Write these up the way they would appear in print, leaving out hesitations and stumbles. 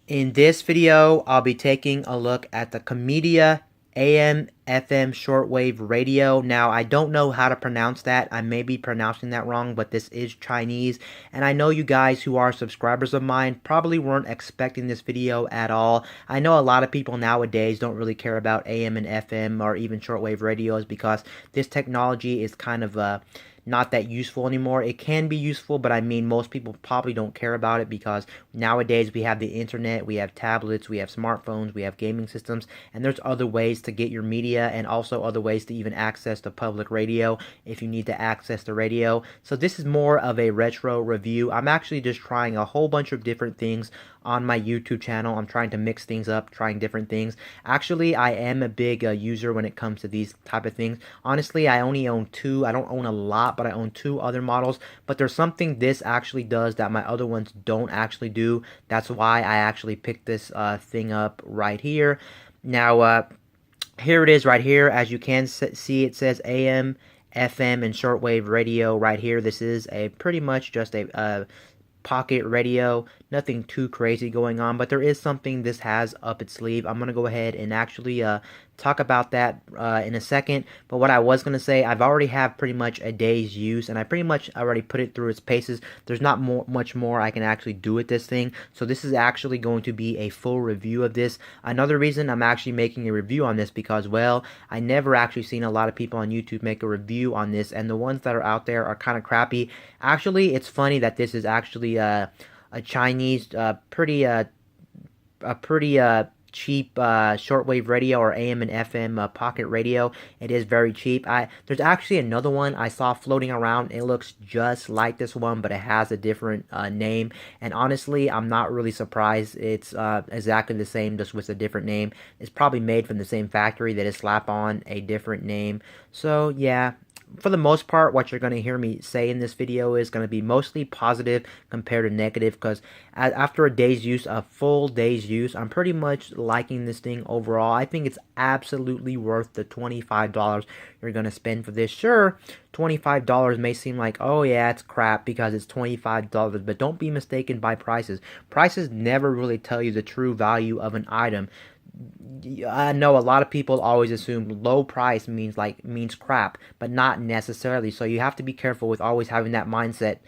In this video, I'll be taking a look at the Kaimeda AM FM shortwave radio. Now, I don't know how to pronounce that. I may be pronouncing that wrong, but this is Chinese. And I know you guys who are subscribers of mine probably weren't expecting this video at all. I know a lot of people nowadays don't really care about AM and FM or even shortwave radios because this technology is kind of not that useful anymore. It can be useful, but I mean, most people probably don't care about it because nowadays we have the internet, we have tablets, we have smartphones, we have gaming systems, and there's other ways to get your media and also other ways to even access the public radio if you need to access the radio. So this is more of a retro review. I'm actually just trying a whole bunch of different things on my YouTube channel. I'm trying to mix things up, trying different things. Actually, I am a big user when it comes to these type of things. Honestly, I only own two. I don't own a lot, but I own two other models. But there's something this actually does that my other ones don't actually do. That's why I actually picked this thing up right here. Now, here it is right here. As you can see, it says AM, FM, and shortwave radio right here. This is a pretty much just a pocket radio. Nothing too crazy going on, but there is something this has up its sleeve. I'm going to go ahead and actually talk about that in a second. But what I was going to say, I've already have pretty much a day's use, and I pretty much already put it through its paces. There's not much more I can actually do with this thing. So this is actually going to be a full review of this. Another reason I'm actually making a review on this because, well, I never actually seen a lot of people on YouTube make a review on this, and the ones that are out there are kind of crappy. Actually, it's funny that this is actually a Chinese, pretty cheap shortwave radio or AM and FM pocket radio. It is very cheap. There's actually another one I saw floating around. It looks just like this one, but it has a different name. And honestly, I'm not really surprised. It's exactly the same, just with a different name. It's probably made from the same factory. They just slap on a different name. So yeah, for the most part, what you're going to hear me say in this video is going to be mostly positive compared to negative, because after a day's use, a full day's use, I'm pretty much liking this thing overall. I think it's absolutely worth the $25 you're going to spend for this. Sure, $25 may seem like, oh yeah, it's crap because it's $25, but don't be mistaken by prices. Prices never really tell you the true value of an item. I know a lot of people always assume low price means crap, but not necessarily. So you have to be careful with always having that mindset.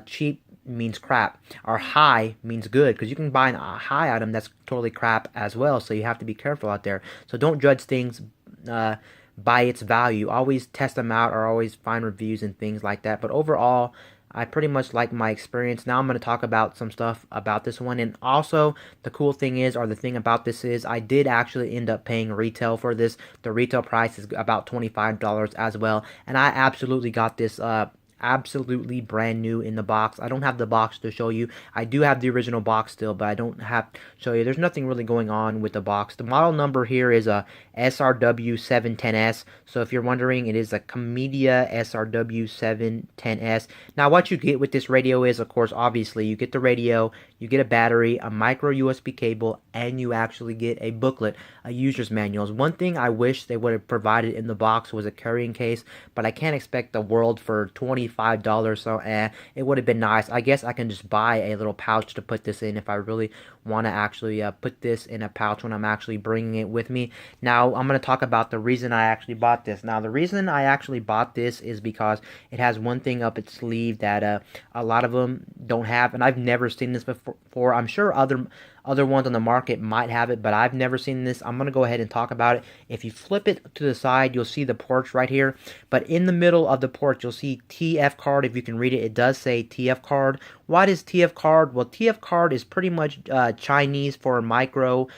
Cheap means crap, or high means good, because you can buy a high item that's totally crap as well. So you have to be careful out there. So don't judge things by its value. Always test them out, or always find reviews and things like that. But overall, I pretty much like my experience. Now I'm going to talk about some stuff about this one. And also, the cool thing is, or the thing about this is, I did actually end up paying retail for this. The retail price is about $25 as well. And I absolutely got this absolutely brand new in the box. I don't have the box to show you. I do have the original box still, but I don't have to show you. There's nothing really going on with the box. The model number here is a SRW 710S. So if you're wondering, it is a Kaimeda SRW 710S. Now what you get with this radio is, of course, obviously you get the radio, you get a battery, a micro USB cable, and you actually get a booklet, a user's manual. One thing I wish they would have provided in the box was a carrying case, but I can't expect the world for $25, so it would have been nice. I guess I can just buy a little pouch to put this in if I really want to actually put this in a pouch when I'm actually bringing it with me. Now I'm going to talk about the reason I actually bought this. Now the reason I actually bought this is because it has one thing up its sleeve that a lot of them don't have, and I've never seen this before. I'm sure other ones on the market might have it, but I've never seen this. I'm going to go ahead and talk about it. If you flip it to the side, you'll see the ports right here, but in the middle of the port, you'll see TF card. If you can read it, it does say TF card. Why does TF card? Well, TF card is pretty much Chinese for micro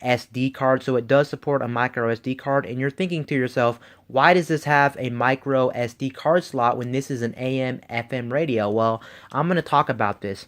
SD card, so it does support a micro SD card. And you're thinking to yourself, why does this have a micro SD card slot when this is an AM FM radio? Well, I'm going to talk about this.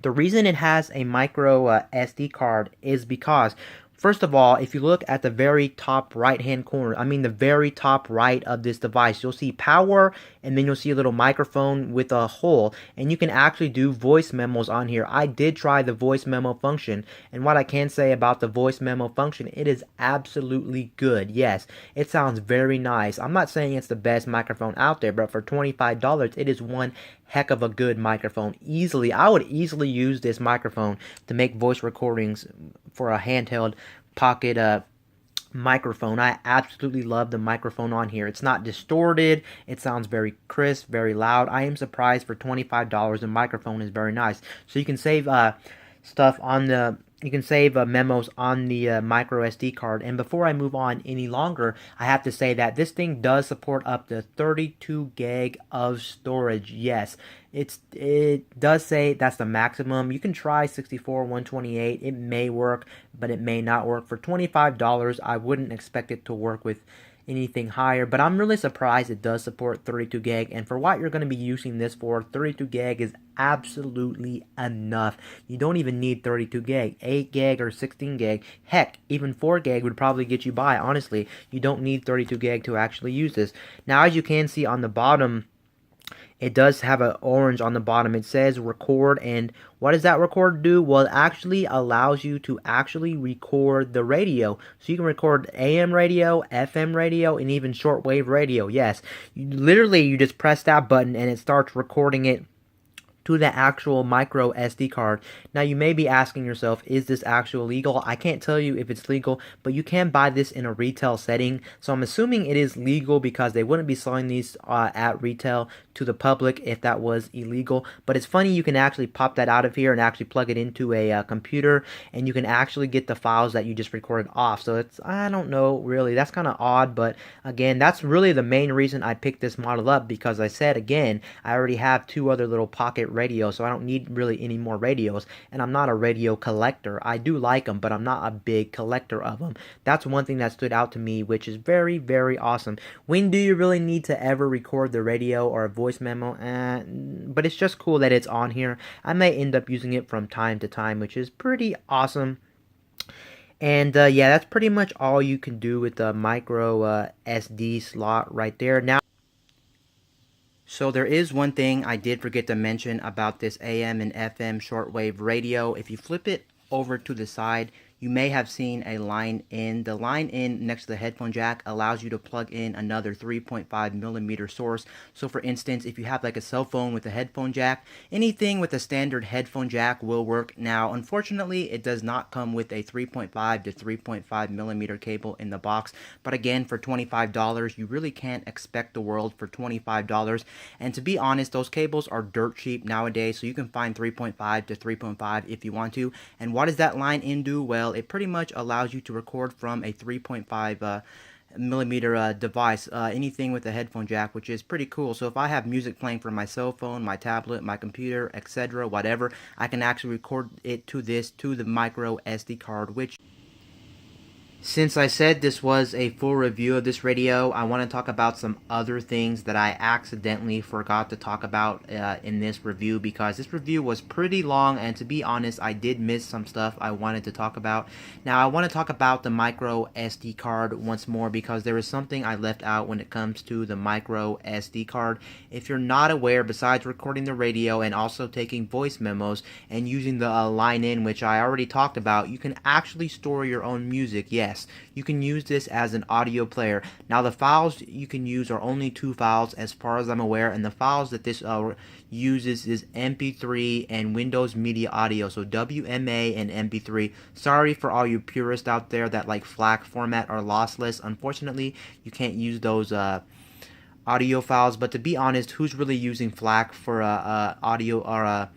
The reason it has a micro SD card is because, first of all, if you look at the very top right hand corner, I mean the very top right of this device, you'll see power, and then you'll see a little microphone with a hole, and you can actually do voice memos on here. I did try the voice memo function, and what I can say about the voice memo function, it is absolutely good. Yes, it sounds very nice. I'm not saying it's the best microphone out there, but for $25, it is one heck of a good microphone. Easily, I would easily use this microphone to make voice recordings for a handheld pocket microphone. I absolutely love the microphone on here. It's not distorted. It sounds very crisp, very loud. I am surprised for $25. The microphone is very nice. So you can save stuff on the you can save memos on the micro SD card. And before I move on any longer, I have to say that this thing does support up to 32 gig of storage. Yes, it does say that's the maximum. You can try 64, 128. It may work, but it may not work. For $25, I wouldn't expect it to work with anything higher, but I'm really surprised it does support 32 gig, and for what you're going to be using this for, 32 gig is absolutely enough. You don't even need 32 gig, 8 gig or 16 gig, heck, even 4 gig would probably get you by. Honestly, you don't need 32 gig to actually use this. Now, as you can see on the bottom, it does have an orange on the bottom. It says record, and what does that record do? Well, it actually allows you to actually record the radio. So you can record AM radio, FM radio, and even shortwave radio. Yes, you just press that button and it starts recording it to the actual micro SD card. Now you may be asking yourself, is this actually legal? I can't tell you if it's legal, but you can buy this in a retail setting. So I'm assuming it is legal because they wouldn't be selling these at retail to the public if that was illegal. But it's funny, you can actually pop that out of here and actually plug it into a computer, and you can actually get the files that you just recorded off. So it's, I don't know, really, that's kind of odd, but again, that's really the main reason I picked this model up, because I said, again, I already have 2 other little pocket radios, so I don't need really any more radios, and I'm not a radio collector. I do like them, but I'm not a big collector of them. That's one thing that stood out to me, which is very, very awesome. When do you really need to ever record the radio or a voice memo? But it's just cool that it's on here. I may end up using it from time to time, which is pretty awesome. And yeah, that's pretty much all you can do with the micro SD slot right there. Now, so there is one thing I did forget to mention about this AM and FM shortwave radio. If you flip it over to the side, you may have seen a line in. The line in next to the headphone jack allows you to plug in another 3.5 millimeter source. So for instance, if you have like a cell phone with a headphone jack, anything with a standard headphone jack will work. Now, unfortunately, it does not come with a 3.5 to 3.5 millimeter cable in the box. But again, for $25, you really can't expect the world for $25. And to be honest, those cables are dirt cheap nowadays, so you can find 3.5 to 3.5 if you want to. And what does that line in do? Well, it pretty much allows you to record from a 3.5 millimeter device, anything with a headphone jack, which is pretty cool. So if I have music playing from my cell phone, my tablet, my computer, etc., whatever, I can actually record it to the micro SD card, which, since I said this was a full review of this radio, I want to talk about some other things that I accidentally forgot to talk about in this review, because this review was pretty long, and to be honest, I did miss some stuff I wanted to talk about. Now, I want to talk about the micro SD card once more, because there is something I left out when it comes to the micro SD card. If you're not aware, besides recording the radio and also taking voice memos and using the line in, which I already talked about, you can actually store your own music. Yes, you can use this as an audio player. Now, the files you can use are only 2 files as far as I'm aware, and the files that this uses is MP3 and Windows Media Audio, so WMA and MP3. Sorry for all you purists out there that like FLAC format or lossless. Unfortunately, you can't use those audio files, but to be honest, who's really using FLAC for audio or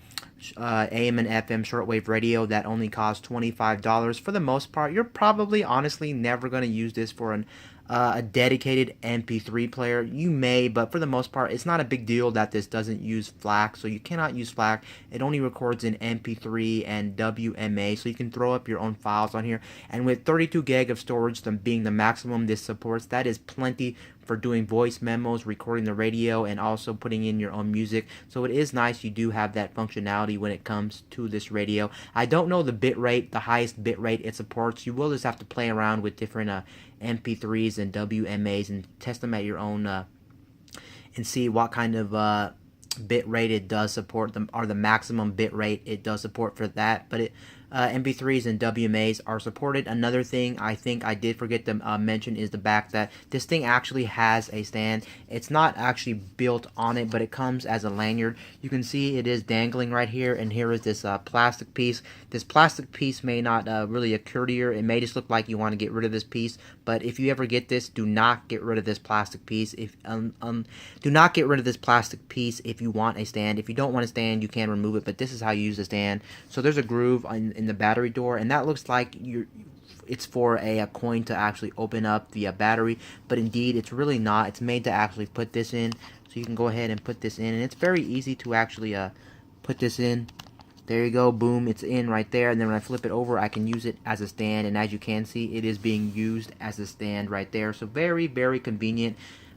AM and FM shortwave radio that only costs $25? For the most part, you're probably honestly never going to use this for a dedicated MP3 player. You may, but for the most part, it's not a big deal that this doesn't use FLAC, so you cannot use FLAC. It only records in MP3 and WMA, so you can throw up your own files on here. And with 32 gig of storage being the maximum this supports, that is plenty for doing voice memos, recording the radio, and also putting in your own music. So it is nice you do have that functionality when it comes to this radio. I don't know the bit rate, the highest bit rate it supports. You will just have to play around with different MP3s and WMAs and test them at your own and see what kind of bit rate it does support them, or the maximum bit rate it does support for that. But MP3s and WMAs are supported. Another thing I think I did forget to mention is the back that this thing actually has a stand. It's not actually built on it, but it comes as a lanyard. You can see it is dangling right here, and here is this plastic piece. This plastic piece may not really occur to you. It may just look like you want to get rid of this piece, but if you ever get this, do not get rid of this plastic piece. If do not get rid of this plastic piece if you want a stand. If you don't want a stand, you can remove it, but this is how you use the stand. So there's a groove in the battery door, and that looks like it's for a coin to actually open up the battery, but indeed it's really not. It's made to actually put this in, so you can go ahead and put this in, and it's very easy to actually put this in. There you go, boom, it's in right there, and then when I flip it over, I can use it as a stand, and as you can see, it is being used as a stand right there. So very, very convenient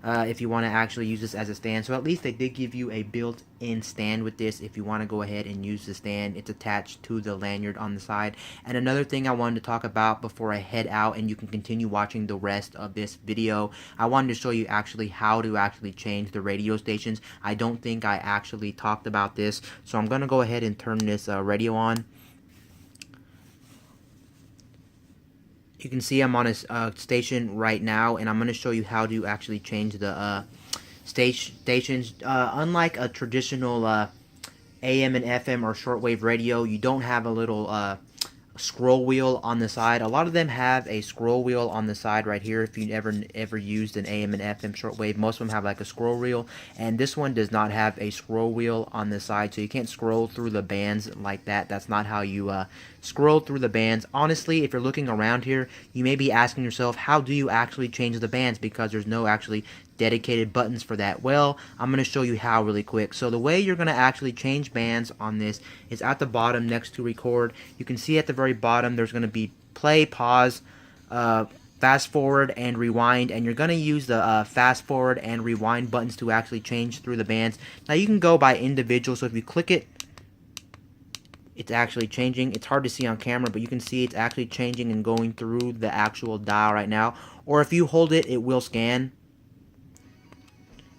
if you want to actually use this as a stand. So at least they did give you a built-in stand with this if you want to go ahead and use the stand. It's attached to the lanyard on the side. And another thing I wanted to talk about before I head out, and you can continue watching the rest of this video, I wanted to show you actually how to actually change the radio stations. I don't think I actually talked about this, so I'm going to go ahead and turn this radio on. You can see I'm on a station right now, and I'm going to show you how to actually change the stations. Unlike a traditional AM and FM or shortwave radio, you don't have a little scroll wheel on the side. A lot of them have a scroll wheel on the side right here. If you ever used an AM and FM shortwave, most of them have like a scroll wheel, and this one does not have a scroll wheel on the side, so you can't scroll through the bands like that. That's not how you scroll through the bands. Honestly, if you're looking around here, you may be asking yourself, how do you actually change the bands, because there's no actually dedicated buttons for that. Well, I'm going to show you how really quick. So the way you're going to actually change bands on this is at the bottom next to record. You can see at the very bottom there's going to be play, pause, fast forward, and rewind, and you're going to use the fast forward and rewind buttons to actually change through the bands. Now you can go by individual, so if you click it, it's actually changing. It's hard to see on camera, but you can see it's actually changing and going through the actual dial right now. Or if you hold it, it will scan,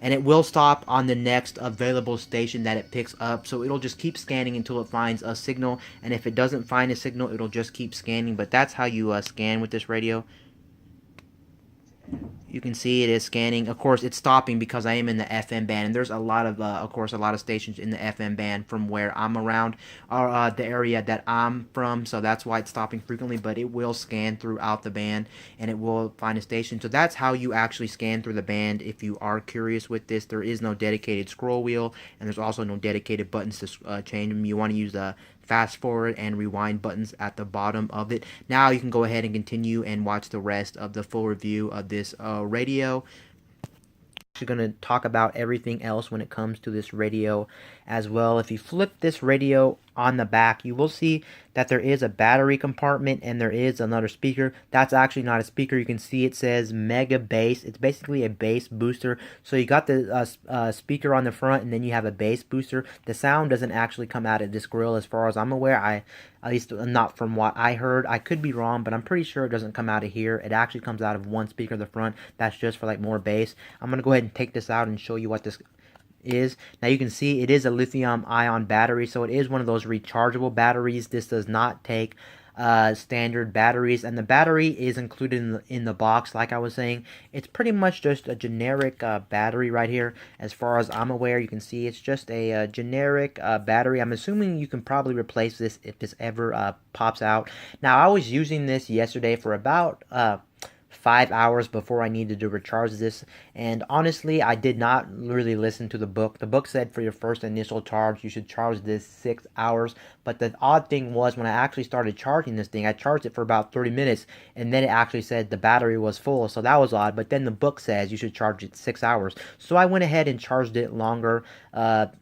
and it will stop on the next available station that it picks up. So it'll just keep scanning until it finds a signal, and if it doesn't find a signal, it'll just keep scanning. But that's how you scan with this radio. You can see it is scanning. Of course, it's stopping because I am in the FM band, and there's a lot of course, a lot of stations in the FM band from where I'm around, or the area that I'm from, so that's why it's stopping frequently, but it will scan throughout the band, and it will find a station. So that's how you actually scan through the band. If you are curious with this, there is no dedicated scroll wheel, and there's also no dedicated buttons to change them. You want to use the fast forward and rewind buttons at the bottom of it. Now you can go ahead and continue and watch the rest of the full review of this radio. We're going to talk about everything else when it comes to this radio as well. If you flip this radio on the back, you will see that there is a battery compartment and there is another speaker. That's actually not a speaker. You can see it says Mega Bass. It's basically a bass booster. So you got the speaker on the front, and then you have a bass booster. The sound doesn't actually come out of this grill as far as I'm aware. At least not from what I heard. I could be wrong, but I'm pretty sure it doesn't come out of here. It actually comes out of one speaker in the front. That's just for like more bass. I'm going to go ahead and take this out and show you what this is. Now you can see it is a lithium ion battery, so it is one of those rechargeable batteries. This does not take standard batteries, and the battery is included in the box. Like I was saying, it's pretty much just a generic battery right here. As far as I'm aware, you can see it's just a generic battery. I'm assuming you can probably replace this if this ever pops out. Now I was using this yesterday for about 5 hours before I needed to recharge this, and honestly I did not really listen to the book. The book said for your first initial charge you should charge this 6 hours, but the odd thing was when I actually started charging this thing, I charged it for about 30 minutes and then it actually said the battery was full, so that was odd. But then the book says you should charge it 6 hours, so I went ahead and charged it longer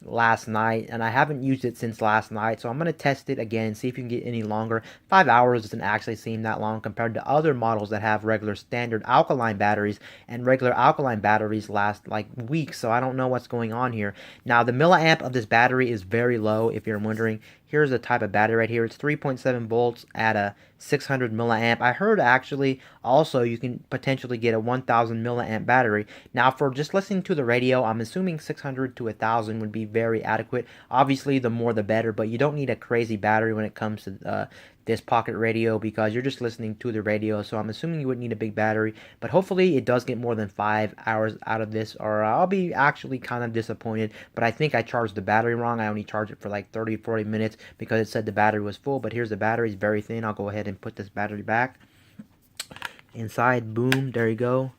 last night, and I haven't used it since last night, so I'm going to test it again and see if you can get any longer. 5 hours doesn't actually seem that long compared to other models that have regular standard alkaline batteries, and regular alkaline batteries last like weeks, so I don't know what's going on here. Now the milliamp of this battery is very low, if you're wondering. Here's the type of battery right here. It's 3.7 volts at a 600 milliamp. I heard actually also you can potentially get a 1000 milliamp battery. Now for just listening to the radio, I'm assuming 600 to 1000 would be very adequate. Obviously the more the better, but you don't need a crazy battery when it comes to this pocket radio, because you're just listening to the radio. So I'm assuming you wouldn't need a big battery, but hopefully it does get more than 5 hours out of this, or I'll be actually kind of disappointed. But I think I charged the battery wrong. I only charged it for like 30-40 minutes because it said the battery was full, but here's the battery. It's very thin. I'll go ahead and put this battery back inside. Boom, there you go.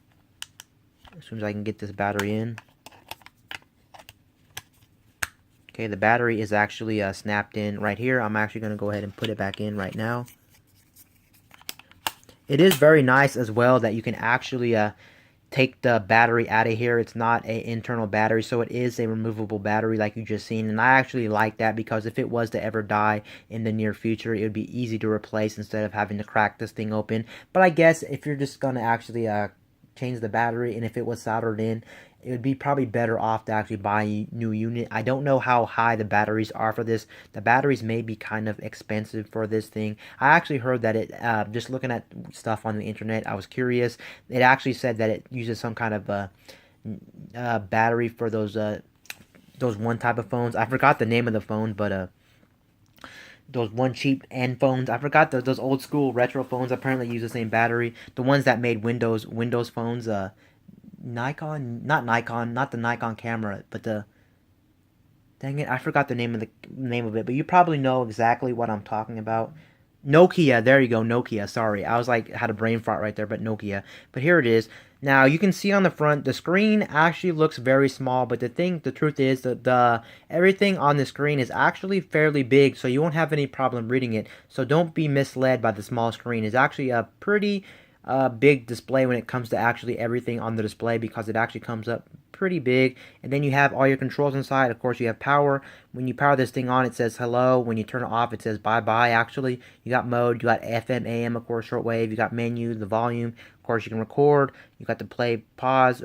As soon as I can get this battery in. Okay, the battery is actually snapped in right here. I'm actually going to go ahead and put it back in right now. It is very nice as well that you can actually take the battery out of here. It's not an internal battery, so it is a removable battery like you just seen. And I actually like that, because if it was to ever die in the near future, it would be easy to replace instead of having to crack this thing open. But I guess if you're just going to actually change the battery, and if it was soldered in, it would be probably better off to actually buy a new unit. I don't know how high the batteries are for this. The batteries may be kind of expensive for this thing. I actually heard that it, just looking at stuff on the internet, I was curious. It actually said that it uses some kind of battery for those one type of phones. I forgot the name of the phone, but those one cheap end phones. I forgot those old school retro phones apparently use the same battery. The ones that made Windows phones, Nikon, not the Nikon camera, but the, dang it, I forgot the name of it, but you probably know exactly what I'm talking about. Nokia, there you go, Nokia, sorry. I was like, had a brain fart right there, but Nokia. But here it is. Now, you can see on the front, the screen actually looks very small, but the truth is that everything on the screen is actually fairly big, so you won't have any problem reading it. So don't be misled by the small screen. It's actually a pretty big display when it comes to actually everything on the display, because it actually comes up pretty big. And then you have all your controls inside. Of course, you have power. When you power this thing on, it says hello. When you turn it off, it says bye bye. Actually, you got mode, you got FM, AM, of course, shortwave. You got menu, the volume. Of course, you can record. You got the play, pause,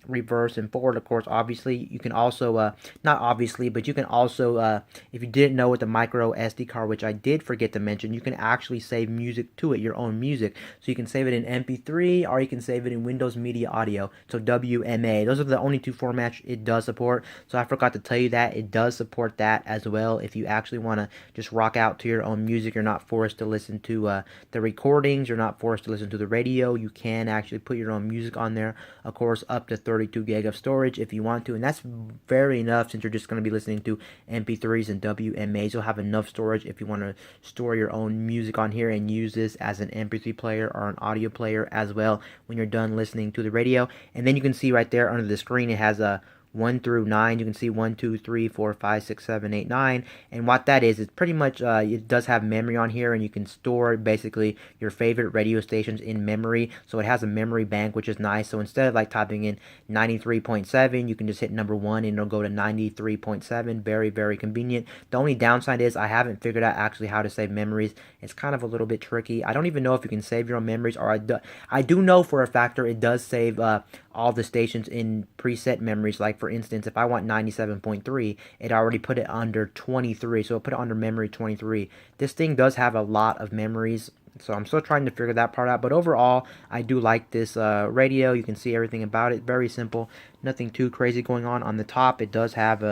reverse, and forward. Of course, obviously you can also not obviously, but you can also if you didn't know, with the micro SD card, which I did forget to mention, you can actually save music to it, your own music. So you can save it in MP3, or you can save it in Windows Media Audio, so WMA. Those are the only two formats it does support. So I forgot to tell you that it does support that as well. If you actually want to just rock out to your own music, you're not forced to listen to the recordings, you're not forced to listen to the radio. You can actually put your own music on there, of course, up to 32 gig of storage if you want to, and that's very enough, since you're just going to be listening to MP3s and WMAs. You'll have enough storage if you want to store your own music on here and use this as an MP3 player or an audio player as well when you're done listening to the radio. And then you can see right there under the screen, it has a 1 through 9. You can see 1, 2, 3, 4, 5, 6, 7, 8, 9. And what that is, it's pretty much, it does have memory on here, and you can store basically your favorite radio stations in memory. So it has a memory bank, which is nice. So instead of like typing in 93.7, you can just hit number 1 and it'll go to 93.7. Very, very convenient. The only downside is I haven't figured out actually how to save memories. It's kind of a little bit tricky. I don't even know if you can save your own memories, or I do know for a factor it does save all the stations in preset memories. Like for instance, if I want 97.3, it already put it under 23, so it put it under memory 23. This thing does have a lot of memories, so I'm still trying to figure that part out. But overall, I do like this radio. You can see everything about it. Very simple, nothing too crazy going on. On the top, it does have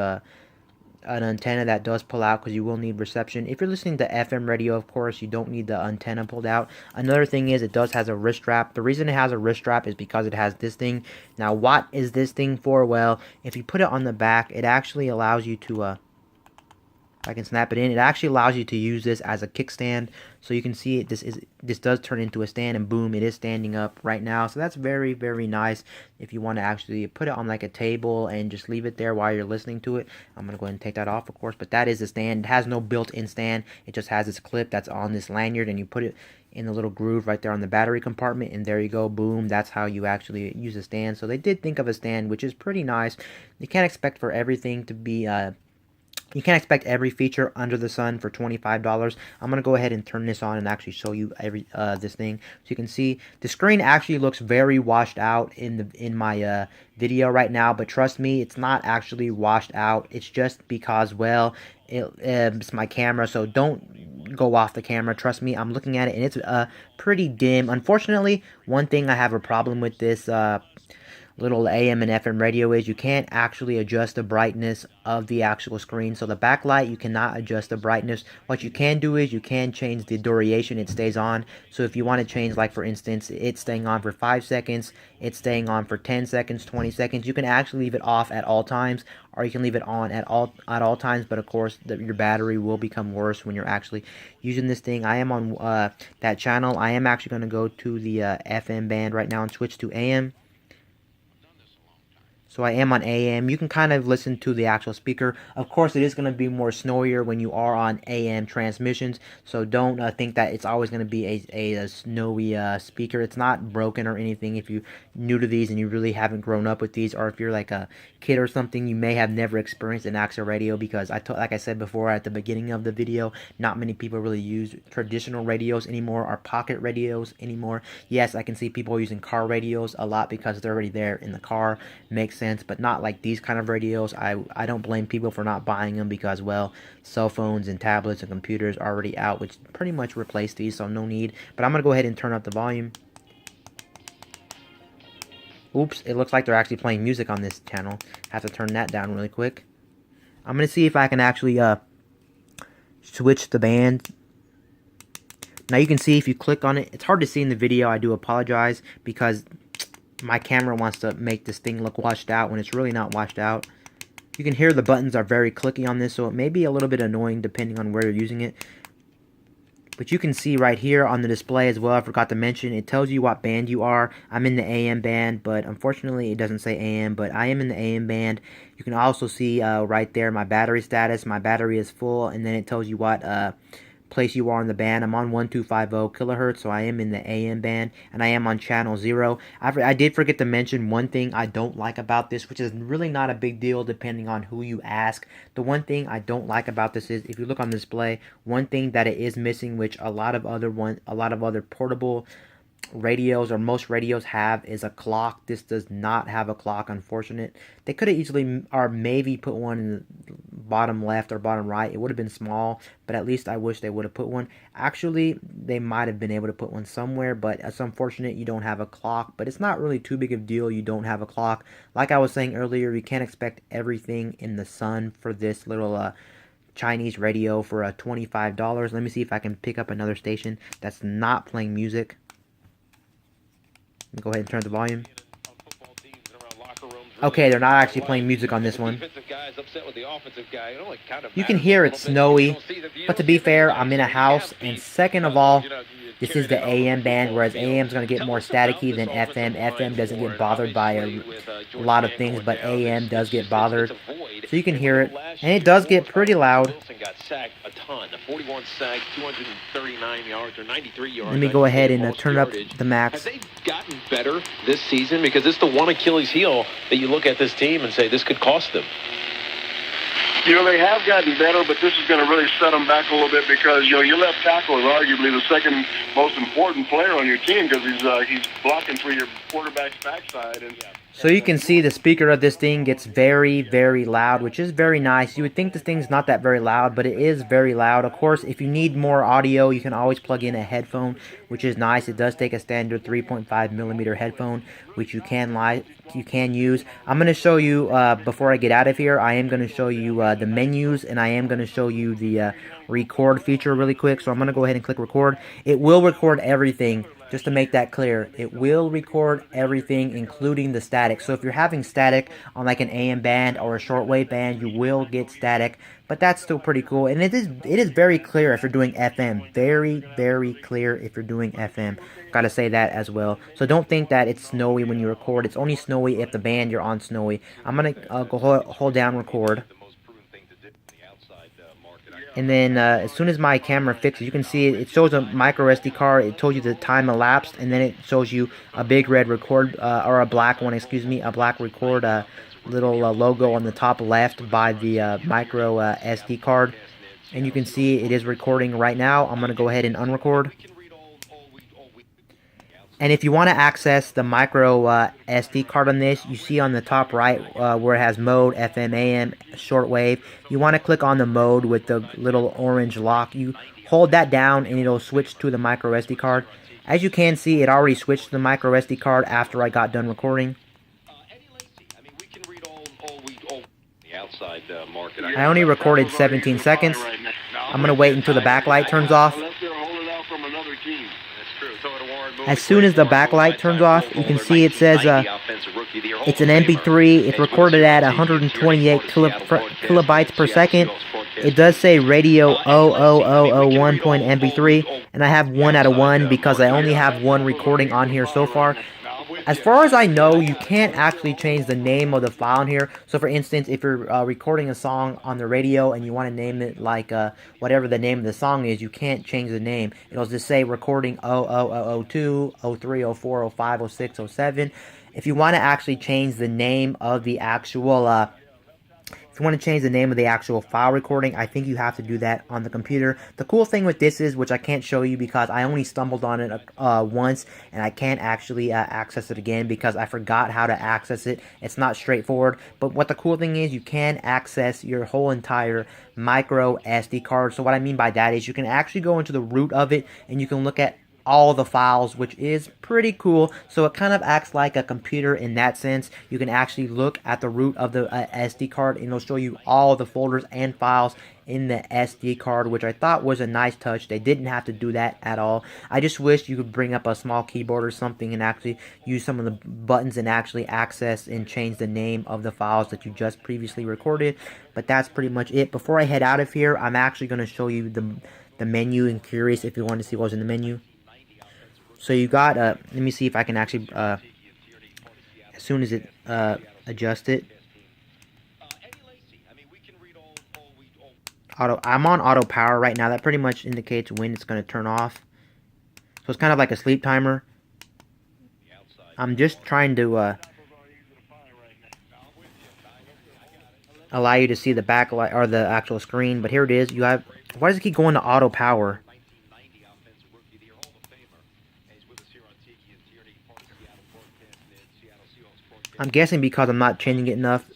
an antenna that does pull out, because you will need reception. If you're listening to FM radio, of course, you don't need the antenna pulled out. Another thing is, it does has a wrist strap. The reason it has a wrist strap is because it has this thing. Now, what is this thing for? Well, if you put it on the back, it actually allows you to I can snap it in. It actually allows you to use this as a kickstand. So you can see it. This does turn into a stand, and boom, it is standing up right now. So that's very, very nice if you want to actually put it on like a table and just leave it there while you're listening to it. I'm gonna go ahead and take that off, of course. But that is a stand. It has no built-in stand. It just has this clip that's on this lanyard, and you put it in the little groove right there on the battery compartment, and there you go, boom. That's how you actually use a stand. So they did think of a stand, which is pretty nice. You can't expect for everything to be you can't expect every feature under the sun for $25. I'm going to go ahead and turn this on and actually show you this thing. So you can see the screen actually looks very washed out in my video right now, but trust me, it's not actually washed out. It's just because, well, it's my camera, so don't go off the camera. Trust me, I'm looking at it and it's pretty dim. Unfortunately, one thing I have a problem with this little AM and FM radio is you can't actually adjust the brightness of the actual screen. So the backlight, you cannot adjust the brightness. What you can do is you can change the duration it stays on. So if you want to change, like for instance, it's staying on for 5 seconds, it's staying on for 10 seconds, 20 seconds, you can actually leave it off at all times, or you can leave it on at all times. But of course, your battery will become worse when you're actually using this thing. I am on that channel. I am actually going to go to the FM band right now and switch to AM. So I am on AM. You can kind of listen to the actual speaker. Of course, it is going to be more snowier when you are on AM transmissions. So don't think that it's always going to be a snowy speaker. It's not broken or anything. If you're new to these and you really haven't grown up with these, or if you're like a kid or something, you may have never experienced an actual radio, because like I said before at the beginning of the video, not many people really use traditional radios anymore, or pocket radios anymore. Yes, I can see people using car radios a lot because they're already there in the car. Makes sense, but not like these kind of radios. I don't blame people for not buying them, because, well, cell phones and tablets and computers are already out, which pretty much replace these, so no need. But I'm gonna go ahead and turn up the volume. Oops, it looks like they're actually playing music on this channel. Have to turn that down really quick. I'm gonna see if I can actually switch the band. Now you can see if you click on it, it's hard to see in the video. I do apologize, because my camera wants to make this thing look washed out when it's really not washed out. You can hear the buttons are very clicky on this, so it may be a little bit annoying depending on where you're using it. But you can see right here on the display as well, I forgot to mention, it tells you what band you are. I'm in the AM band, but unfortunately it doesn't say AM, but I am in the AM band. You can also see right there my battery status. My battery is full, and then it tells you what place you are in the band. I'm on 1250 kilohertz, so I am in the AM band, and I am on channel 0. I did forget to mention one thing I don't like about this, which is really not a big deal depending on who you ask. The one thing I don't like about this is, if you look on the display, one thing that it is missing, which a lot of other portable radios, or most radios have, is a clock. This does not have a clock, unfortunate. They could have easily, or maybe put one in the bottom left or bottom right. It would have been small, but at least I wish they would have put one. Actually, they might have been able to put one somewhere, but it's unfortunate you don't have a clock. But it's not really too big of a deal you don't have a clock. Like I was saying earlier, you can't expect everything in the sun for this little Chinese radio for $25. Let me see if I can pick up another station that's not playing music. Go ahead and turn the volume. Okay, they're not actually playing music on this one. You can hear it's snowy, but to be fair, I'm in a house, and second of all, this is the AM band, whereas AM is going to get more staticky than FM. FM doesn't get bothered by a lot of things, but AM does get bothered. So you can hear it, and it does get pretty loud. Let me go ahead and turn up the max. Have they gotten better this season? Because it's the one Achilles heel that you look at this team and say this could cost them. You know, they have gotten better, but this is going to really set them back a little bit, because, you know, your left tackle is arguably the second most important player on your team, because he's blocking for your quarterback's backside. And so you can see the speaker of this thing gets very, very loud, which is very nice. You would think this thing's not that very loud, but it is very loud. Of course, if you need more audio, you can always plug in a headphone, which is nice. It does take a standard 3.5mm headphone, which you can use. I'm going to show you, before I get out of here, I am going to show you the menus, and I am going to show you the record feature really quick. So I'm going to go ahead and click record. It will record everything. Just to make that clear, it will record everything, including the static. So if you're having static on like an AM band or a shortwave band, you will get static, but that's still pretty cool. And it is very clear if you're doing FM. Very, very clear if you're doing FM. Gotta say that as well. So don't think that it's snowy when you record. It's only snowy if the band you're on snowy. I'm gonna go hold down record. And then as soon as my camera fixes, you can see it shows a micro SD card. It told you the time elapsed, and then it shows you a big red record, or a black one, excuse me, a black record little logo on the top left by the micro SD card. And you can see it is recording right now. I'm going to go ahead and unrecord. And if you want to access the micro SD card on this, you see on the top right where it has mode, FM, AM, shortwave. You want to click on the mode with the little orange lock. You hold that down and it'll switch to the micro SD card. As you can see, it already switched to the micro SD card after I got done recording. I only recorded 17 seconds. I'm going to wait until the backlight turns off. As soon as the backlight turns off, you can see it says it's an MP3. It's recorded at 128 kilobytes per second. It does say radio 00001.mp3, and I have 1 out of 1 because I only have one recording on here so far. As far as I know, you can't actually change the name of the file in here. So for instance, if you're recording a song on the radio and you want to name it like whatever the name of the song is, you can't change the name. It'll just say recording 00002, 03, 04, 05, 06, 07. If you want to actually change the name of the actual if you want to change the name of the actual file recording, I think you have to do that on the computer. The cool thing with this is, which I can't show you because I only stumbled on it once, and I can't actually access it again because I forgot how to access it. It's not straightforward, but what the cool thing is, you can access your whole entire micro SD card. So what I mean by that is you can actually go into the root of it, and you can look at all the files, which is pretty cool. So it kind of acts like a computer in that sense. You can actually look at the root of the SD card, and it'll show you all the folders and files in the SD card, which I thought was a nice touch. They didn't have to do that at all. I just wish you could bring up a small keyboard or something and actually use some of the buttons and actually access and change the name of the files that you just previously recorded. But that's pretty much it. Before I head out of here, I'm actually going to show you the menu, and curious if you want to see what's in the menu. So you got, let me see if I can actually, as soon as it, adjust it. I'm on auto power right now. That pretty much indicates when it's going to turn off. So it's kind of like a sleep timer. I'm just trying to, allow you to see the backlight, or the actual screen. But here it is. You have, why does it keep going to auto power? I'm guessing because I'm not changing it enough.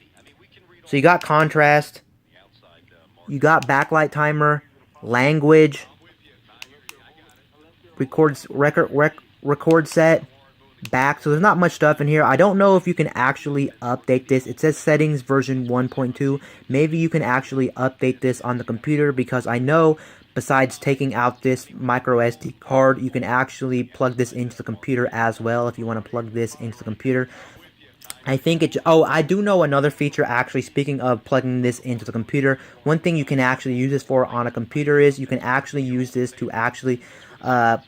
So you got contrast, you got backlight timer, language, record set, back. So there's not much stuff in here. I don't know if you can actually update this. It says settings version 1.2. Maybe you can actually update this on the computer, because I know besides taking out this micro SD card, you can actually plug this into the computer as well if you want to plug this into the computer. I think it, oh, I do know another feature actually, speaking of plugging this into the computer. One thing you can actually use this for on a computer is you can actually use this to actually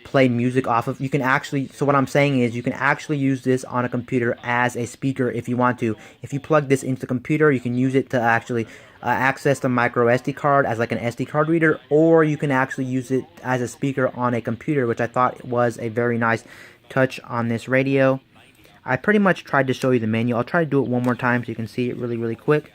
play music off of. You can actually, so what I'm saying is you can actually use this on a computer as a speaker if you want to. If you plug this into the computer, you can use it to actually access the micro SD card as like an SD card reader, or you can actually use it as a speaker on a computer, which I thought was a very nice touch on this radio. I pretty much tried to show you the menu. I'll try to do it one more time so you can see it really quick.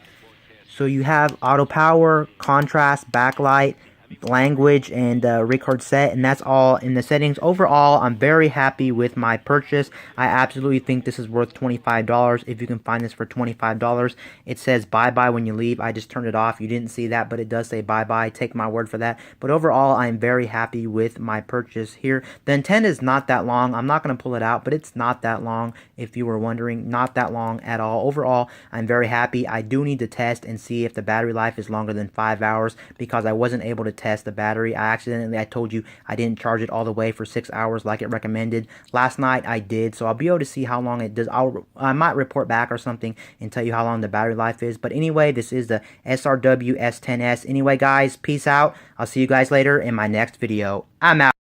So you have auto power, contrast, backlight, language, and record set, and that's all in the settings. Overall, I'm very happy with my purchase. I absolutely think this is worth $25 if you can find this for $25. It says bye-bye when you leave. I just turned it off. You didn't see that, but it does say bye-bye. Take my word for that. But overall, I'm very happy with my purchase here. The antenna is not that long. I'm not going to pull it out, but it's not that long, if you were wondering. Not that long at all. Overall, I'm very happy. I do need to test and see if the battery life is longer than 5 hours, because I wasn't able to test the battery. I told you I didn't charge it all the way for 6 hours like it recommended. Last night I did, so I'll be able to see how long it does. I might report back or something and tell you how long the battery life is. But anyway, this is the Srw 710S. Anyway, guys, peace out. I'll see you guys later in my next video. I'm out.